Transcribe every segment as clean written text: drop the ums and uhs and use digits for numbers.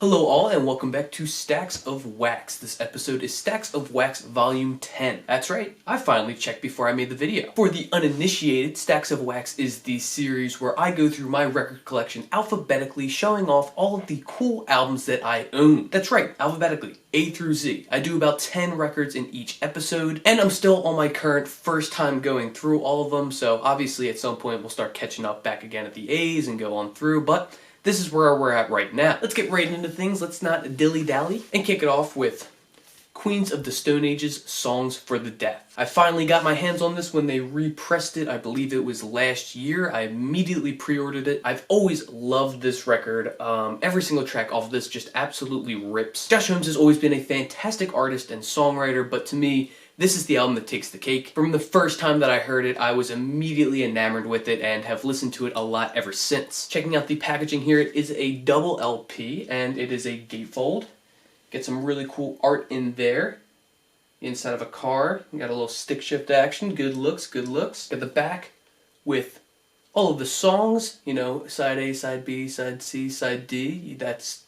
Hello all and welcome back to Stax of Wax. This episode is Stax of Wax Volume 10. That's right, I finally checked before I made the video. For the uninitiated, Stax of Wax is the series where I go through my record collection alphabetically, showing off all of the cool albums that I own. That's right, alphabetically, A through Z. I do about 10 records in each episode, and I'm still on my current first time going through all of them, so obviously at some point we'll start catching up back again at the A's and go on through, but this is where we're at right now. Let's get right into things, let's not dilly-dally, and kick it off with Queens of the Stone Age's Songs for the Deaf. I finally got my hands on this when they repressed it. I believe it was last year. I immediately pre-ordered it. I've always loved this record. Every single track off of this just absolutely rips. Josh Holmes has always been a fantastic artist and songwriter, but to me, this is the album that takes the cake. From the first time that I heard it, I was immediately enamored with it and have listened to it a lot ever since. Checking out the packaging here, it is a double LP and it is a gatefold. Get some really cool art in there. Inside of a car, you got a little stick shift action, good looks, good looks. Got the back with all of the songs, you know, side A, side B, side C, side D. That's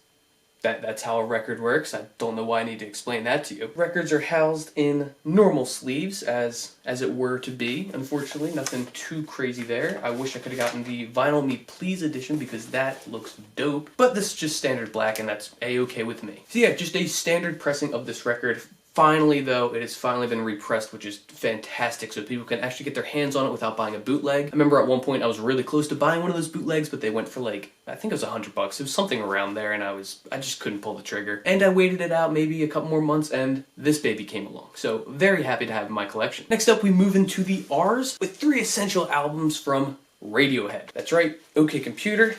how a record works. I don't know why I need to explain that to you. Records are housed in normal sleeves, as it were to be. Unfortunately, nothing too crazy there. I wish I could have gotten the Vinyl Me Please edition because that looks dope. But this is just standard black and that's A-okay with me. So yeah, just a standard pressing of this record. Finally, though, it has finally been repressed, which is fantastic, so people can actually get their hands on it without buying a bootleg. I remember at one point I was really close to buying one of those bootlegs, but they went for like, I think it was $100. It was something around there, and I just couldn't pull the trigger. And I waited it out maybe a couple more months, and this baby came along. So very happy to have it in my collection. Next up, we move into the R's with 3 essential albums from Radiohead. That's right, OK Computer.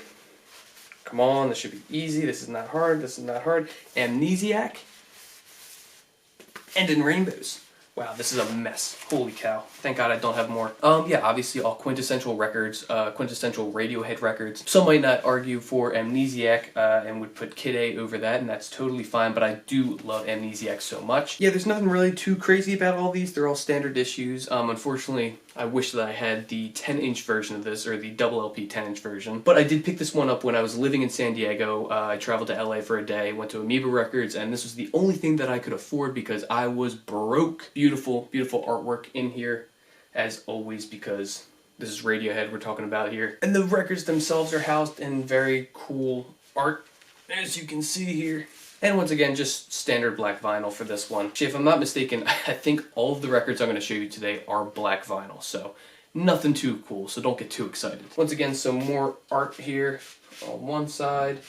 Come on, this should be easy. This is not hard. This is not hard. Amnesiac. And In Rainbows. Wow, this is a mess. Holy cow. Thank God I don't have more. Yeah, obviously all quintessential records, quintessential Radiohead records. Some might not argue for Amnesiac and would put Kid A over that, and that's totally fine, but I do love Amnesiac so much. Yeah, there's nothing really too crazy about all these. They're all standard issues. Unfortunately, I wish that I had the 10-inch version of this, or the double LP 10-inch version. But I did pick this one up when I was living in San Diego. I traveled to LA for a day, went to Amoeba Records, and this was the only thing that I could afford because I was broke. Beautiful, beautiful artwork in here, as always, because this is Radiohead we're talking about here. And the records themselves are housed in very cool art, as you can see here. And once again, just standard black vinyl for this one. Actually, if I'm not mistaken, I think all of the records I'm going to show you today are black vinyl, so nothing too cool, so don't get too excited. Once again, some more art here on one side.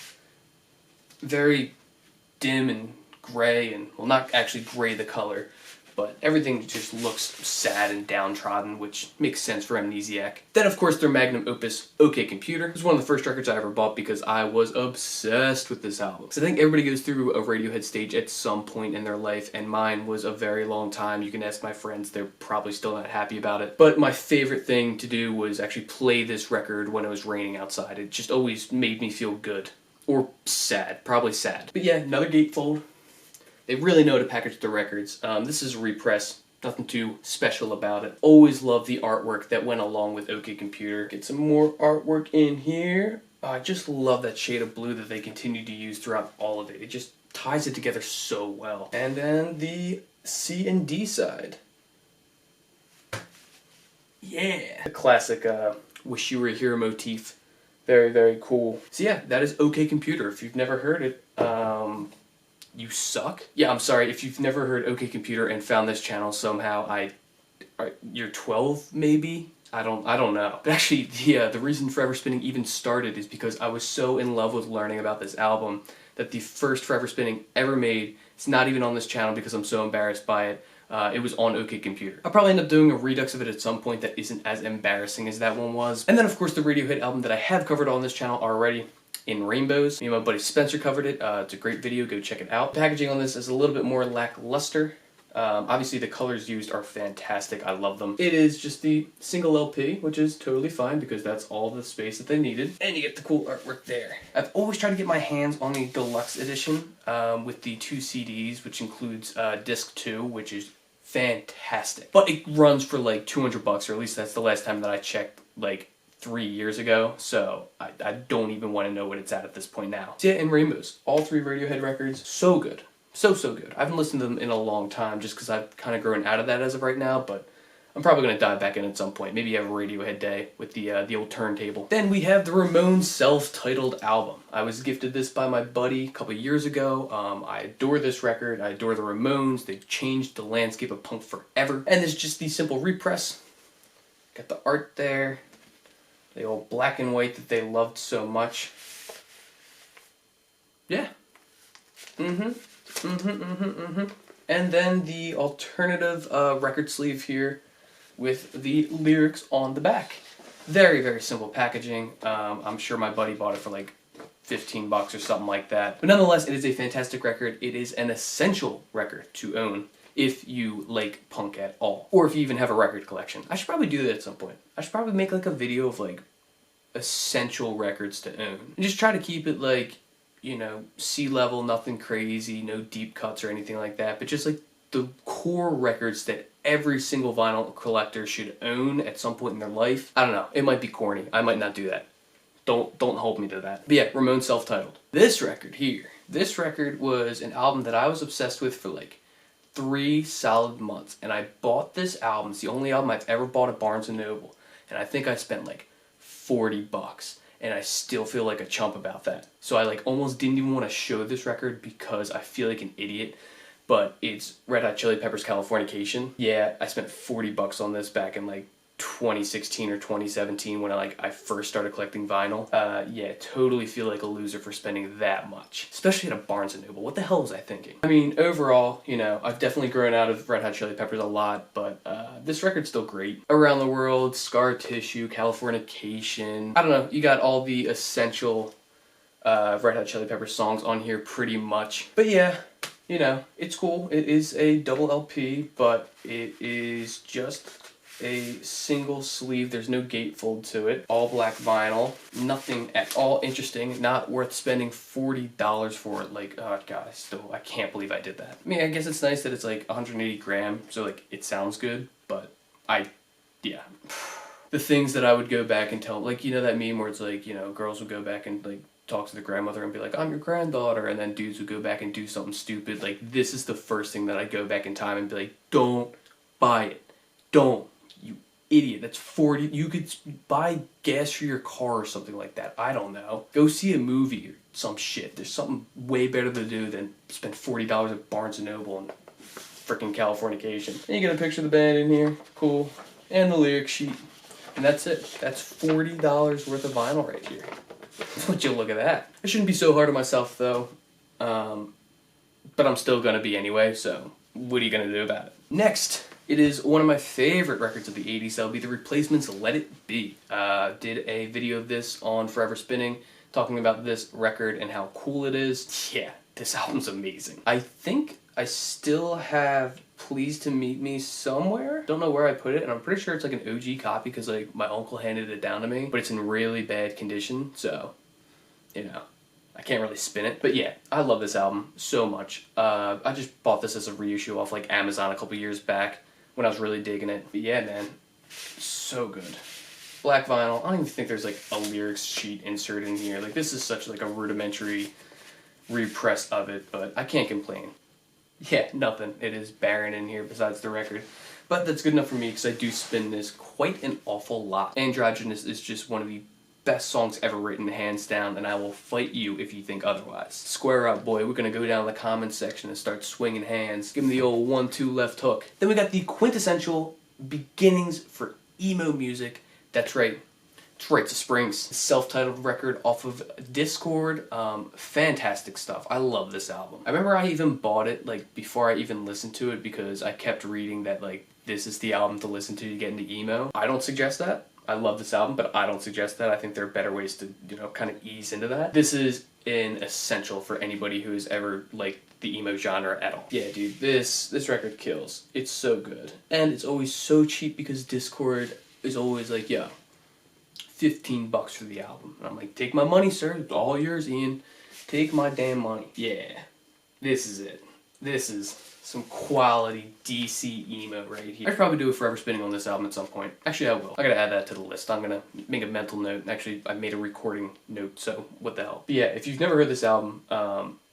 Very dim and gray, and, well, not actually gray the color, but everything just looks sad and downtrodden, which makes sense for Amnesiac. Then, of course, their magnum opus, OK Computer. This was one of the first records I ever bought because I was obsessed with this album. So I think everybody goes through a Radiohead stage at some point in their life, and mine was a very long time. You can ask my friends, they're probably still not happy about it. But my favorite thing to do was actually play this record when it was raining outside. It just always made me feel good. Or sad, probably sad. But yeah, another gatefold. They really know how to package the records. This is a repress, nothing too special about it. Always love the artwork that went along with OK Computer. Get some more artwork in here. I just love that shade of blue that they continue to use throughout all of it. It just ties it together so well. And then the C and D side. Yeah! The classic Wish You Were Here motif. Very, very cool. So yeah, that is OK Computer. If you've never heard it, you suck? Yeah, I'm sorry, if you've never heard OK Computer and found this channel somehow, you're 12 maybe? I don't know. But actually, the reason Forever Spinning even started is because I was so in love with learning about this album that the first Forever Spinning ever made, it's not even on this channel because I'm so embarrassed by it. It was on OK Computer. I'll probably end up doing a redux of it at some point that isn't as embarrassing as that one was. And then, of course, the Radiohead album that I have covered on this channel already, In Rainbows. Me and my buddy Spencer covered it. It's a great video, go check it out. Packaging on this is a little bit more lackluster. Obviously the colors used are fantastic, I love them. It is just the single LP, which is totally fine because that's all the space that they needed. And you get the cool artwork there. I've always tried to get my hands on the deluxe edition with the 2 CDs, which includes disc 2, which is fantastic. But it runs for like $200, or at least that's the last time that I checked, like 3 years ago, so I don't even want to know what it's at this point now. So yeah, and Rainbows. All 3 Radiohead records, so good. So good. I haven't listened to them in a long time just because I've kind of grown out of that as of right now, but I'm probably going to dive back in at some point. Maybe have a Radiohead day with the old turntable. Then we have the Ramones self-titled album. I was gifted this by my buddy a couple years ago. I adore this record. I adore the Ramones. They've changed the landscape of punk forever. And there's just the simple repress. Got the art there. The old black and white that they loved so much. Yeah. And then the alternative record sleeve here with the lyrics on the back. Very simple packaging. I'm sure my buddy bought it for like $15 or something like that. But nonetheless, it is a fantastic record. It is an essential record to own if you like punk at all. Or if you even have a record collection. I should probably do that at some point. I should probably make like a video of like essential records to own. And just try to keep it like, you know, C-level, nothing crazy, no deep cuts or anything like that, but just like the core records that every single vinyl collector should own at some point in their life. I don't know, it might be corny. I might not do that. Don't hold me to that. But yeah, Ramones self-titled. This record here, this record was an album that I was obsessed with for like 3 solid months, and I bought this album. It's the only album I've ever bought at Barnes & Noble, and I think I spent like $40. And I still feel like a chump about that. So I like almost didn't even want to show this record because I feel like an idiot. But it's Red Hot Chili Peppers' Californication. Yeah, I spent $40 on this back in like 2016 or 2017 when I first started collecting vinyl. Yeah, totally feel like a loser for spending that much. Especially at a Barnes & Noble. What the hell was I thinking? I mean, overall, you know, I've definitely grown out of Red Hot Chili Peppers a lot, but this record's still great. Around the World, Scar Tissue, Californication. I don't know, you got all the essential Red Hot Chili Peppers songs on here pretty much. But yeah, you know, it's cool. It is a double LP, but it is just a single sleeve. There's no gatefold to it. All black vinyl. Nothing at all interesting. Not worth spending $40 for it. Like, oh god, I can't believe I did that. I mean, I guess it's nice that it's like 180 grams, so like it sounds good, but yeah. The things that I would go back and tell, like, you know that meme where it's like, you know, girls would go back and like talk to the grandmother and be like, I'm your granddaughter, and then dudes would go back and do something stupid. Like, this is the first thing that I'd go back in time and be like, don't buy it. Don't. You idiot. That's $40. You could buy gas for your car or something like that. I don't know. Go see a movie or some shit. There's something way better to do than spend $40 at Barnes & Noble and freaking Californication. And you get a picture of the band in here. Cool. And the lyric sheet. And that's it. That's $40 worth of vinyl right here. Would you look at that? I shouldn't be so hard on myself though. But I'm still gonna be anyway, so what are you gonna do about it? Next, it is one of my favorite records of the 80s. That'll be The Replacement's Let It Be. Did a video of this on Forever Spinning, talking about this record and how cool it is. Yeah, this album's amazing. I think I still have Pleased to Meet Me somewhere. Don't know where I put it, and I'm pretty sure it's like an OG copy because like my uncle handed it down to me, but it's in really bad condition, so, you know, I can't really spin it. But yeah, I love this album so much. I just bought this as a reissue off like Amazon a couple years back when I was really digging it. But yeah, man, so good. Black vinyl. I don't even think there's like a lyrics sheet inserted in here. Like, this is such like a rudimentary repress of it, but I can't complain. Yeah, nothing. It is barren in here besides the record. But that's good enough for me because I do spin this quite an awful lot. Androgynous is just one of the best songs ever written, hands down, and I will fight you if you think otherwise. Square up, boy. We're going to go down to the comments section and start swinging hands. Give them the old 1-2 left hook. Then we got the quintessential beginnings for emo music. That's right. It's Rites of Spring. Self-titled record off of Discord. Fantastic stuff. I love this album. I remember I even bought it like before I even listened to it because I kept reading that like this is the album to listen to get into emo. I don't suggest that. I love this album, but I don't suggest that. I think there are better ways to, you know, kind of ease into that. This is an essential for anybody who has ever liked the emo genre at all. Yeah, dude, this record kills. It's so good. And it's always so cheap because Discord is always like, yo, $15 for the album. And I'm like, take my money, sir. It's all yours, Ian. Take my damn money. Yeah. This is it. This is Some quality DC emo right here. I could probably do a Forever Spinning on this album at some point. Actually, I will. I gotta add that to the list. I'm gonna make a mental note. Actually, I made a recording note, so what the hell. But yeah, if you've never heard this album,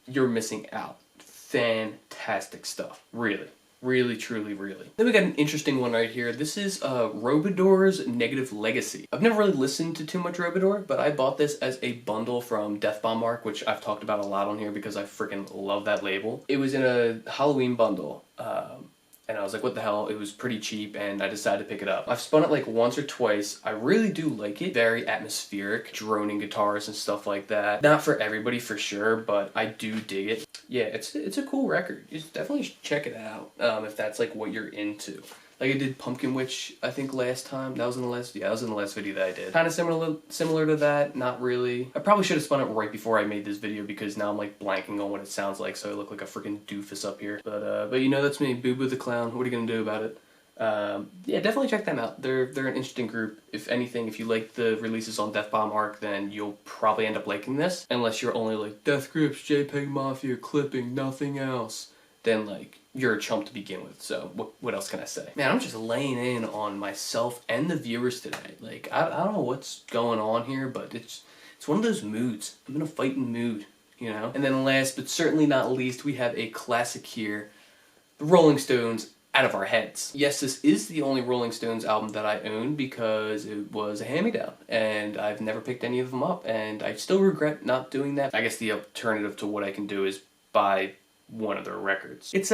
you're missing out. Fantastic stuff. Really. Really, truly, really. Then we got an interesting one right here. This is Robedoor's Negative Legacy. I've never really listened to too much Robedoor, but I bought this as a bundle from Death Bomb Mark, which I've talked about a lot on here because I freaking love that label. It was in a Halloween bundle, and I was like, what the hell? It was pretty cheap, and I decided to pick it up. I've spun it like once or twice. I really do like it. Very atmospheric, droning guitars and stuff like that. Not for everybody for sure, but I do dig it. Yeah, it's a cool record. You definitely should check it out if that's like what you're into. Like I did Pumpkin Witch, I think last time. That was in the last video that I did. Kind of similar to that, not really. I probably should have spun it right before I made this video because now I'm like blanking on what it sounds like, so I look like a freaking doofus up here. But you know that's me, Boo Boo the Clown. What are you gonna do about it? Yeah, definitely check them out. They're an interesting group. If anything, if you like the releases on Death Bomb Arc, then you'll probably end up liking this. Unless you're only like Death Grips, JPEG Mafia, clipping, nothing else. Then like you're a chump to begin with. So what else can I say? Man, I'm just laying in on myself and the viewers today. Like I don't know what's going on here, but it's one of those moods. I'm in a fighting mood, you know. And then last but certainly not least, we have a classic here, the Rolling Stones. Out of Our Heads. Yes, this is the only Rolling Stones album that I own because it was a hand-me-down, and I've never picked any of them up, and I still regret not doing that. I guess the alternative to what I can do is buy one of their records. It's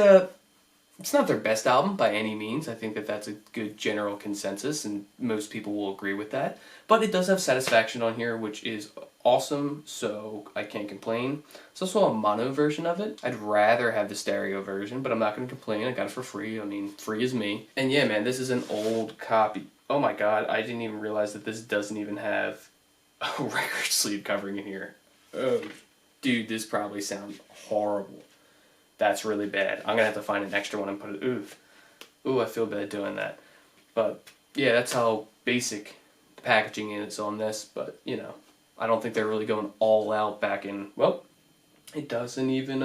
not their best album by any means. I think that that's a good general consensus, and most people will agree with that. But it does have Satisfaction on here, which is awesome, so I can't complain. It's also a mono version of it. I'd rather have the stereo version, but I'm not going to complain. I got it for free. I mean, free is me. And yeah, man, this is an old copy. Oh my god, I didn't even realize that this doesn't even have a record sleeve covering in here. Oh, dude, this probably sounds horrible. That's really bad. I'm going to have to find an extra one and put it... Ooh, I feel bad doing that. But yeah, that's how basic the packaging is on this, but you know. I don't think they're really going all out back in, well, it doesn't even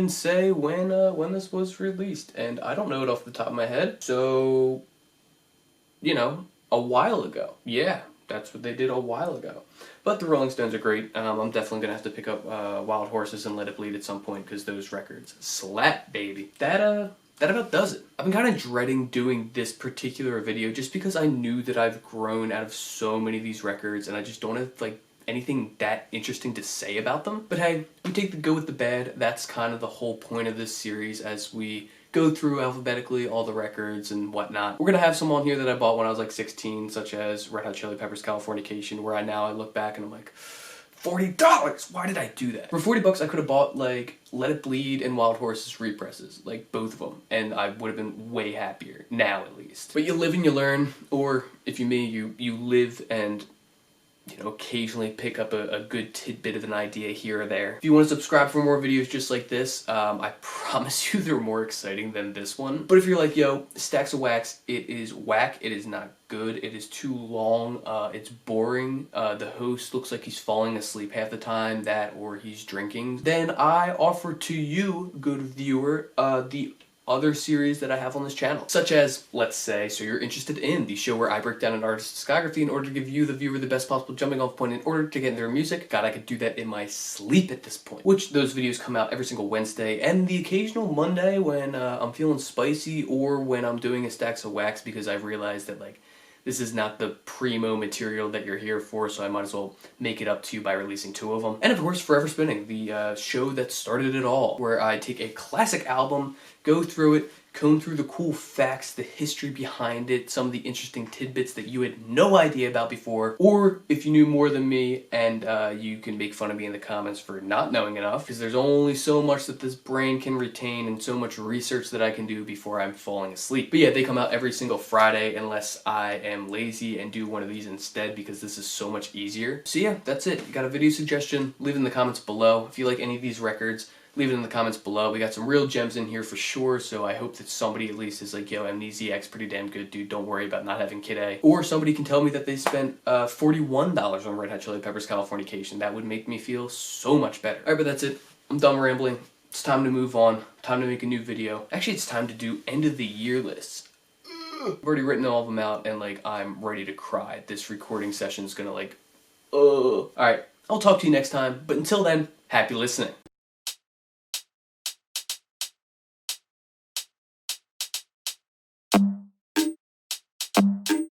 say when this was released, and I don't know it off the top of my head, so, you know, a while ago. Yeah, that's what they did a while ago. But the Rolling Stones are great. I'm definitely going to have to pick up Wild Horses and Let It Bleed at some point, because those records slap, baby. That about does it. I've been kind of dreading doing this particular video just because I knew that I've grown out of so many of these records and I just don't have like anything that interesting to say about them. But hey, we take the good with the bad. That's kind of the whole point of this series as we go through alphabetically all the records and whatnot. We're gonna have some on here that I bought when I was like 16, such as Red Hot Chili Peppers' Californication, where I look back and I'm like, $40! Why did I do that? For 40 bucks, I could have bought, like, Let It Bleed and Wild Horses represses, like, both of them, and I would have been way happier, now at least. But you live and you learn, or, if you me, you live and, you know, occasionally pick up a good tidbit of an idea here or there. If you want to subscribe for more videos just like this, I promise you they're more exciting than this one. But if you're like, yo, Stax of Wax, it is whack, it is not good, it is too long, it's boring, the host looks like he's falling asleep half the time, that or he's drinking, then I offer to you, good viewer, the other series that I have on this channel, such as, let's say, So You're Interested In, the show where I break down an artist's discography in order to give you, the viewer, the best possible jumping off point in order to get into their music. God, I could do that in my sleep at this point. Which, those videos come out every single Wednesday, and the occasional Monday when I'm feeling spicy, or when I'm doing a Stax of Wax because I've realized that, like, this is not the primo material that you're here for, so I might as well make it up to you by releasing 2 of them. And of course, Forever Spinning, the show that started it all, where I take a classic album, go through it, comb through the cool facts, the history behind it, some of the interesting tidbits that you had no idea about before, or if you knew more than me, and you can make fun of me in the comments for not knowing enough, because there's only so much that this brain can retain and so much research that I can do before I'm falling asleep. But yeah, they come out every single Friday unless I am lazy and do one of these instead, because this is so much easier. So yeah, that's it. You got a video suggestion? Leave it in the comments below. If you like any of these records, leave it in the comments below. We got some real gems in here for sure, so I hope that somebody at least is like, yo, Amnesiac's pretty damn good, dude. Don't worry about not having Kid A. Or somebody can tell me that they spent $41 on Red Hot Chili Peppers' Californication. That would make me feel so much better. Alright, but that's it. I'm done rambling. It's time to move on. Time to make a new video. Actually, it's time to do end of the year lists. I've already written all of them out and like I'm ready to cry. This recording session's gonna like, Alright, I'll talk to you next time, but until then, happy listening.